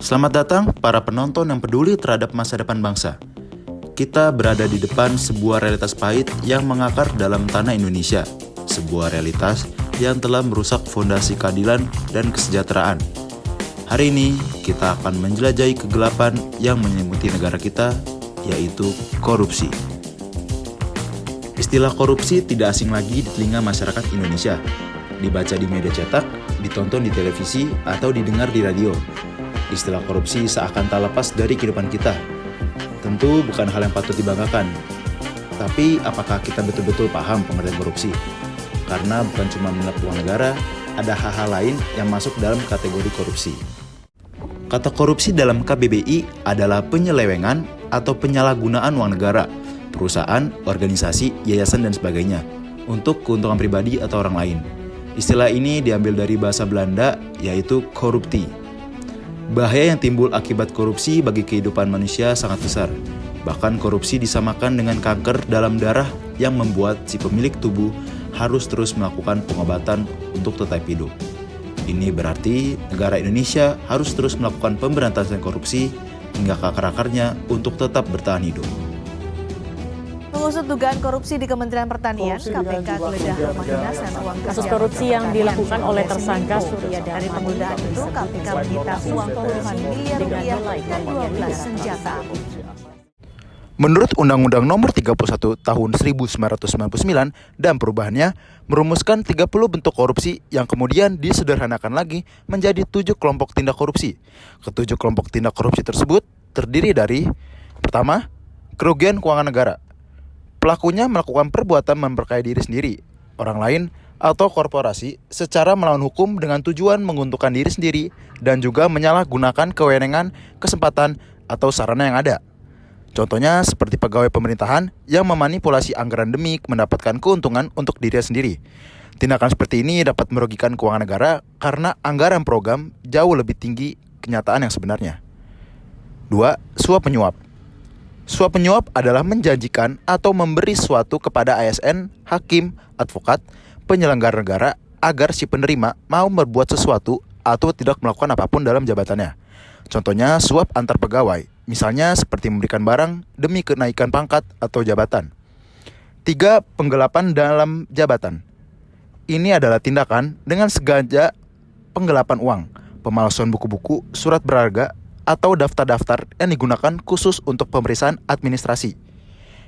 Selamat datang para penonton yang peduli terhadap masa depan bangsa. Kita berada di depan sebuah realitas pahit yang mengakar dalam tanah Indonesia. Sebuah realitas yang telah merusak fondasi keadilan dan kesejahteraan. Hari ini kita akan menjelajahi kegelapan yang menyelimuti negara kita, yaitu korupsi. Istilah korupsi tidak asing lagi di telinga masyarakat Indonesia. Dibaca di media cetak, ditonton di televisi, atau didengar di radio. Istilah korupsi seakan tak lepas dari kehidupan kita. Tentu bukan hal yang patut dibanggakan. Tapi apakah kita betul-betul paham pengertian korupsi? Karena bukan cuma menyelap uang negara, ada hal-hal lain yang masuk dalam kategori korupsi. Kata korupsi dalam KBBI adalah penyelewengan atau penyalahgunaan uang negara, perusahaan, organisasi, yayasan, dan sebagainya untuk keuntungan pribadi atau orang lain. Istilah ini diambil dari bahasa Belanda, yaitu koruptie. Bahaya yang timbul akibat korupsi bagi kehidupan manusia sangat besar. Bahkan korupsi disamakan dengan kanker dalam darah yang membuat si pemilik tubuh harus terus melakukan pengobatan untuk tetap hidup. Ini berarti negara Indonesia harus terus melakukan pemberantasan korupsi hingga ke akar-akarnya untuk tetap bertahan hidup. Mengusut dugaan korupsi di Kementerian Pertanian, KPK geledah rumah dinas dan uang kerja. Kasus korupsi yang dilakukan oleh tersangka Surya Dari penggeledahan itu, KPK menyita uang puluhan miliar rupiah dan 12 senjata api. Menurut Undang-Undang Nomor 31 Tahun 1999 dan perubahannya, merumuskan 30 bentuk korupsi yang kemudian disederhanakan lagi menjadi 7 kelompok tindak korupsi. Ketujuh kelompok tindak korupsi tersebut terdiri dari: pertama, kerugian keuangan negara. Pelakunya melakukan perbuatan memperkaya diri sendiri, orang lain, atau korporasi secara melawan hukum dengan tujuan menguntungkan diri sendiri dan juga menyalahgunakan kewenangan, kesempatan, atau sarana yang ada. Contohnya seperti pegawai pemerintahan yang memanipulasi anggaran demi mendapatkan keuntungan untuk dirinya sendiri. Tindakan seperti ini dapat merugikan keuangan negara karena anggaran program jauh lebih tinggi kenyataan yang sebenarnya. 2. Suap menyuap. Suap menyuap adalah menjanjikan atau memberi sesuatu kepada ASN, hakim, advokat, penyelenggara negara agar si penerima mau berbuat sesuatu atau tidak melakukan apapun dalam jabatannya. Contohnya suap antar pegawai, misalnya seperti memberikan barang demi kenaikan pangkat atau jabatan. 3. Penggelapan dalam jabatan. Ini adalah tindakan dengan sengaja penggelapan uang, pemalsuan buku-buku, surat berharga, atau daftar-daftar yang digunakan khusus untuk pemeriksaan administrasi.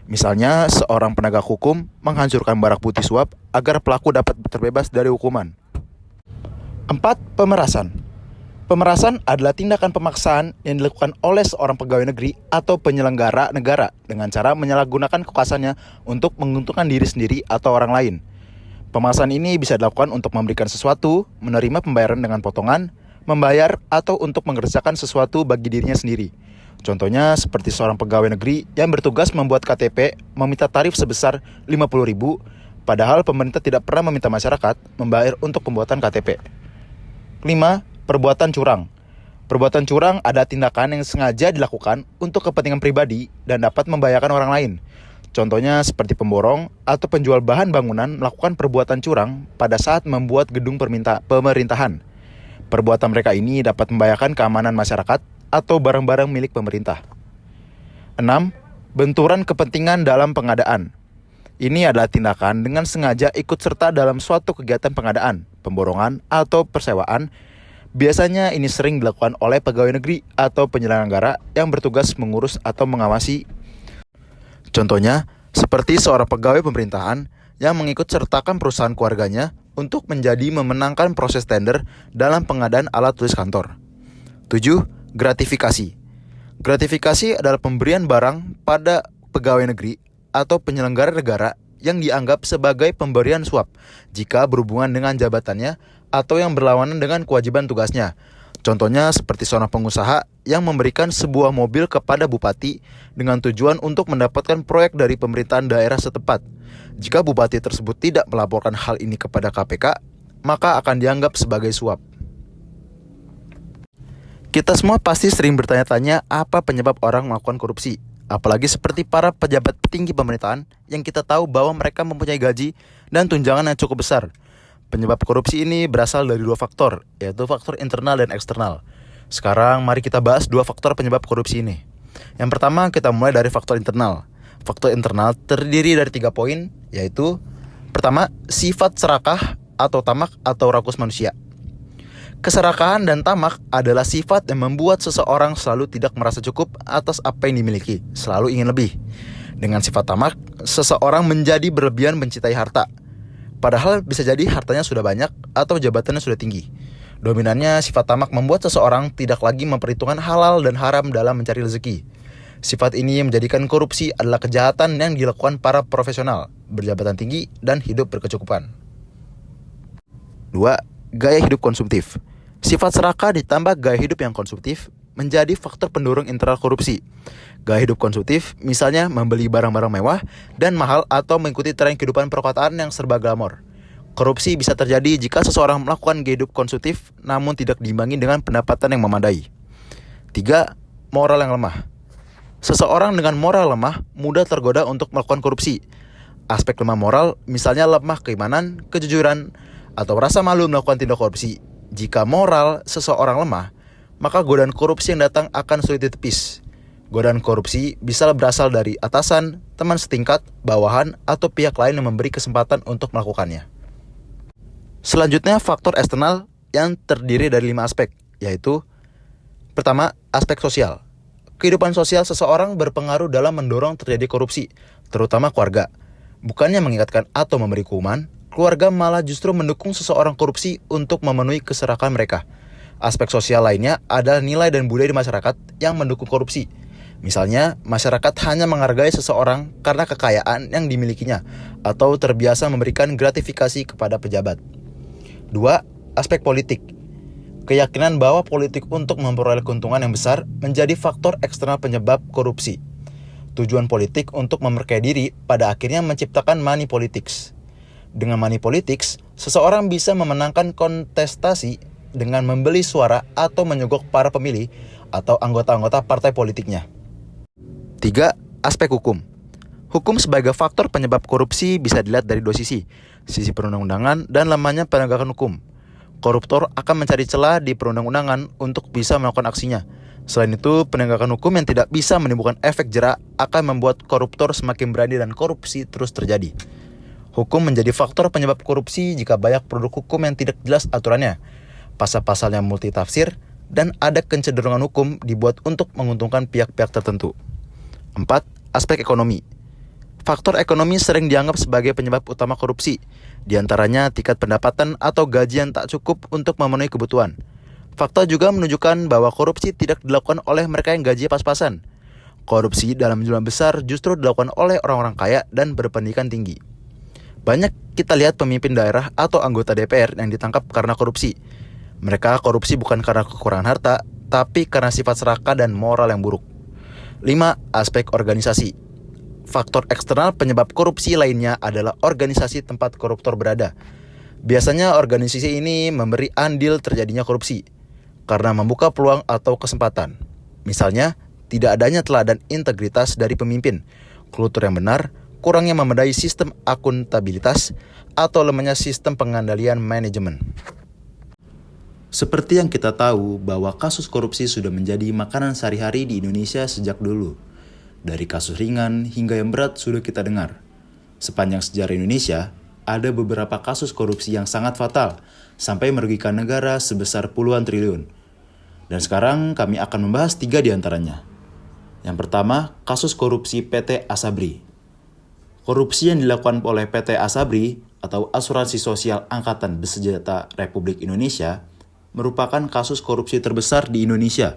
Misalnya, seorang penegak hukum menghancurkan barang bukti suap agar pelaku dapat terbebas dari hukuman. 4. Pemerasan. Pemerasan adalah tindakan pemaksaan yang dilakukan oleh seorang pegawai negeri atau penyelenggara negara dengan cara menyalahgunakan kekuasaannya untuk menguntungkan diri sendiri atau orang lain. Pemerasan ini bisa dilakukan untuk memberikan sesuatu, menerima pembayaran dengan potongan, membayar, atau untuk mengerjakan sesuatu bagi dirinya sendiri. Contohnya seperti seorang pegawai negeri yang bertugas membuat KTP meminta tarif sebesar 50.000, padahal pemerintah tidak pernah meminta masyarakat membayar untuk pembuatan KTP. 5. Perbuatan curang. Perbuatan curang adalah tindakan yang sengaja dilakukan untuk kepentingan pribadi dan dapat membahayakan orang lain. Contohnya seperti pemborong atau penjual bahan bangunan melakukan perbuatan curang pada saat membuat gedung pemerintahan. Perbuatan mereka ini dapat membahayakan keamanan masyarakat atau barang-barang milik pemerintah. 6. Benturan kepentingan dalam pengadaan. Ini adalah tindakan dengan sengaja ikut serta dalam suatu kegiatan pengadaan, pemborongan, atau persewaan. Biasanya ini sering dilakukan oleh pegawai negeri atau penyelenggara yang bertugas mengurus atau mengawasi. Contohnya, seperti seorang pegawai pemerintahan yang mengikut sertakan perusahaan keluarganya untuk menjadi memenangkan proses tender dalam pengadaan alat tulis kantor. 7. Gratifikasi. Gratifikasi adalah pemberian barang pada pegawai negeri atau penyelenggara negara yang dianggap sebagai pemberian suap jika berhubungan dengan jabatannya atau yang berlawanan dengan kewajiban tugasnya. Contohnya seperti seorang pengusaha yang memberikan sebuah mobil kepada bupati dengan tujuan untuk mendapatkan proyek dari pemerintahan daerah setempat. Jika bupati tersebut tidak melaporkan hal ini kepada KPK, maka akan dianggap sebagai suap. Kita semua pasti sering bertanya-tanya apa penyebab orang melakukan korupsi. Apalagi seperti para pejabat tinggi pemerintahan yang kita tahu bahwa mereka mempunyai gaji dan tunjangan yang cukup besar. Penyebab korupsi ini berasal dari dua faktor, yaitu faktor internal dan eksternal. Sekarang mari kita bahas dua faktor penyebab korupsi ini. Yang pertama kita mulai dari faktor internal. Faktor internal terdiri dari 3 poin, yaitu pertama, sifat serakah atau tamak atau rakus manusia. Keserakahan dan tamak adalah sifat yang membuat seseorang selalu tidak merasa cukup atas apa yang dimiliki, selalu ingin lebih. Dengan sifat tamak, seseorang menjadi berlebihan mencintai harta. Padahal bisa jadi hartanya sudah banyak atau jabatannya sudah tinggi. Dominannya sifat tamak membuat seseorang tidak lagi memperhitungkan halal dan haram dalam mencari rezeki. Sifat ini menjadikan korupsi adalah kejahatan yang dilakukan para profesional, berjabatan tinggi, dan hidup berkecukupan. 2. Gaya hidup konsumtif. Sifat serakah ditambah gaya hidup yang konsumtif menjadi faktor pendorong internal korupsi. Gaya hidup konsumtif misalnya membeli barang-barang mewah dan mahal atau mengikuti tren kehidupan perkotaan yang serba glamor. Korupsi bisa terjadi jika seseorang melakukan gaya hidup konsumtif namun tidak diimbangi dengan pendapatan yang memadai. 3. Moral yang lemah. Seseorang dengan moral lemah mudah tergoda untuk melakukan korupsi. Aspek lemah moral misalnya lemah keimanan, kejujuran, atau rasa malu melakukan tindak korupsi. Jika moral seseorang lemah, maka godaan korupsi yang datang akan sulit ditepis. Godaan korupsi bisa berasal dari atasan, teman setingkat, bawahan, atau pihak lain yang memberi kesempatan untuk melakukannya. Selanjutnya faktor eksternal yang terdiri dari 5 aspek, yaitu pertama, aspek sosial. Kehidupan sosial seseorang berpengaruh dalam mendorong terjadi korupsi, terutama keluarga. Bukannya mengingatkan atau memberi hukuman, keluarga malah justru mendukung seseorang korupsi untuk memenuhi keserakahan mereka. Aspek sosial lainnya adalah nilai dan budaya di masyarakat yang mendukung korupsi. Misalnya, masyarakat hanya menghargai seseorang karena kekayaan yang dimilikinya atau terbiasa memberikan gratifikasi kepada pejabat. 2. Aspek politik. Keyakinan bahwa politik untuk memperoleh keuntungan yang besar menjadi faktor eksternal penyebab korupsi. Tujuan politik untuk memperkaya diri pada akhirnya menciptakan money politics. Dengan money politics, seseorang bisa memenangkan kontestasi dengan membeli suara atau menyogok para pemilih atau anggota-anggota partai politiknya. 3. Aspek hukum. Hukum sebagai faktor penyebab korupsi bisa dilihat dari 2 sisi. Sisi perundang-undangan dan lemahnya penegakan hukum. Koruptor akan mencari celah di perundang-undangan untuk bisa melakukan aksinya. Selain itu, penegakan hukum yang tidak bisa menimbulkan efek jera akan membuat koruptor semakin berani dan korupsi terus terjadi. Hukum menjadi faktor penyebab korupsi jika banyak produk hukum yang tidak jelas aturannya, pasal-pasal yang multitafsir, dan ada kecenderungan hukum dibuat untuk menguntungkan pihak-pihak tertentu. 4. Aspek ekonomi. Faktor ekonomi sering dianggap sebagai penyebab utama korupsi, di antaranya tingkat pendapatan atau gaji yang tak cukup untuk memenuhi kebutuhan. Fakta juga menunjukkan bahwa korupsi tidak dilakukan oleh mereka yang gaji pas-pasan. Korupsi dalam jumlah besar justru dilakukan oleh orang-orang kaya dan berpendidikan tinggi. Banyak kita lihat pemimpin daerah atau anggota DPR yang ditangkap karena korupsi. Mereka korupsi bukan karena kekurangan harta, tapi karena sifat serakah dan moral yang buruk. 5. Aspek organisasi. Faktor eksternal penyebab korupsi lainnya adalah organisasi tempat koruptor berada. Biasanya organisasi ini memberi andil terjadinya korupsi karena membuka peluang atau kesempatan. Misalnya, tidak adanya teladan integritas dari pemimpin, kultur yang benar, kurangnya memadai sistem akuntabilitas, atau lemahnya sistem pengendalian manajemen. Seperti yang kita tahu bahwa kasus korupsi sudah menjadi makanan sehari-hari di Indonesia sejak dulu. Dari kasus ringan hingga yang berat sudah kita dengar. Sepanjang sejarah Indonesia, ada beberapa kasus korupsi yang sangat fatal, sampai merugikan negara sebesar puluhan triliun. Dan sekarang kami akan membahas 3 di antaranya. Yang pertama, kasus korupsi PT Asabri. Korupsi yang dilakukan oleh PT Asabri atau Asuransi Sosial Angkatan Bersenjata Republik Indonesia merupakan kasus korupsi terbesar di Indonesia.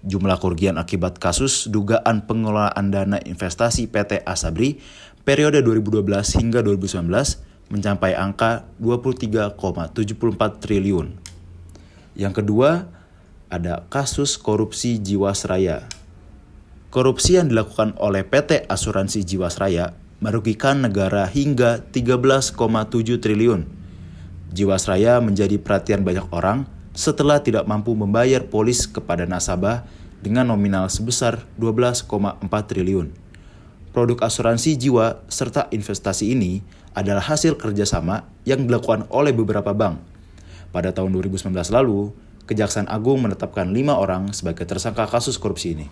Jumlah kerugian akibat kasus dugaan pengelolaan dana investasi PT Asabri periode 2012 hingga 2019 mencapai angka 23,74 triliun. Yang kedua, ada kasus korupsi Jiwasraya. Korupsi yang dilakukan oleh PT Asuransi Jiwasraya merugikan negara hingga 13,7 triliun. Jiwasraya menjadi perhatian banyak orang setelah tidak mampu membayar polis kepada nasabah dengan nominal sebesar 12,4 triliun. Produk asuransi jiwa serta investasi ini adalah hasil kerjasama yang dilakukan oleh beberapa bank. Pada tahun 2019 lalu, Kejaksaan Agung menetapkan 5 orang sebagai tersangka kasus korupsi ini.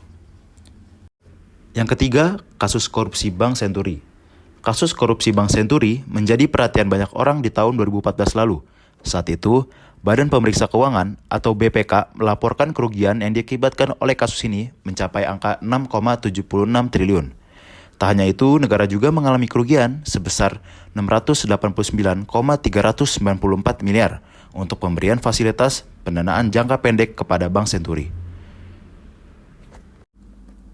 Yang ketiga, kasus korupsi Bank Senturi. Kasus korupsi Bank Senturi menjadi perhatian banyak orang di tahun 2014 lalu. Saat itu, Badan Pemeriksa Keuangan atau BPK melaporkan kerugian yang diakibatkan oleh kasus ini mencapai angka 6,76 triliun. Tak hanya itu, negara juga mengalami kerugian sebesar 689,394 miliar untuk pemberian fasilitas pendanaan jangka pendek kepada Bank Senturi.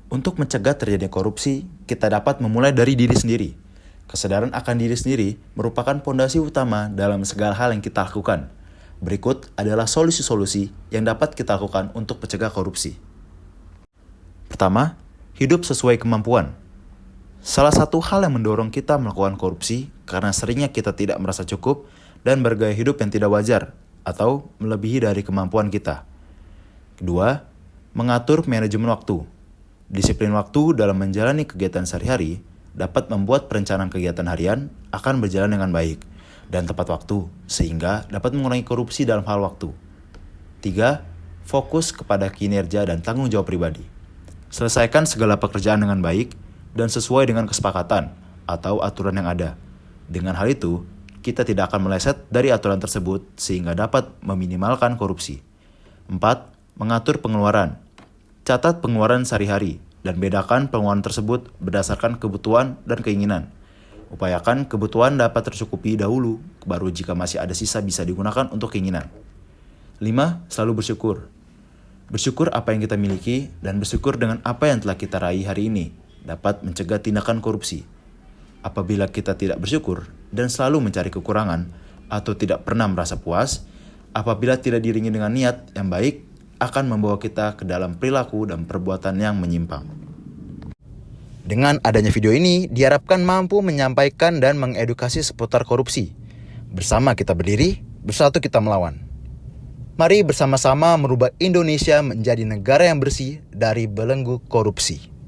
Untuk mencegah terjadinya korupsi, kita dapat memulai dari diri sendiri. Kesadaran akan diri sendiri merupakan fondasi utama dalam segala hal yang kita lakukan. Berikut adalah solusi-solusi yang dapat kita lakukan untuk mencegah korupsi. Pertama, hidup sesuai kemampuan. Salah satu hal yang mendorong kita melakukan korupsi karena seringnya kita tidak merasa cukup dan bergaya hidup yang tidak wajar atau melebihi dari kemampuan kita. Kedua, mengatur manajemen waktu. Disiplin waktu dalam menjalani kegiatan sehari-hari dapat membuat perencanaan kegiatan harian akan berjalan dengan baik dan tepat waktu, sehingga dapat mengurangi korupsi dalam hal waktu. 3. Fokus kepada kinerja dan tanggung jawab pribadi. Selesaikan segala pekerjaan dengan baik dan sesuai dengan kesepakatan atau aturan yang ada. Dengan hal itu, kita tidak akan meleset dari aturan tersebut sehingga dapat meminimalkan korupsi. 4. Mengatur pengeluaran. Catat pengeluaran sehari-hari dan bedakan pengeluaran tersebut berdasarkan kebutuhan dan keinginan. Upayakan kebutuhan dapat tercukupi dahulu, baru jika masih ada sisa bisa digunakan untuk keinginan. 5. Selalu bersyukur. Bersyukur apa yang kita miliki dan bersyukur dengan apa yang telah kita raih hari ini dapat mencegah tindakan korupsi. Apabila kita tidak bersyukur dan selalu mencari kekurangan atau tidak pernah merasa puas, apabila tidak diiringi dengan niat yang baik, akan membawa kita ke dalam perilaku dan perbuatan yang menyimpang. Dengan adanya video ini, diharapkan mampu menyampaikan dan mengedukasi seputar korupsi. Bersama kita berdiri, bersatu kita melawan. Mari bersama-sama merubah Indonesia menjadi negara yang bersih dari belenggu korupsi.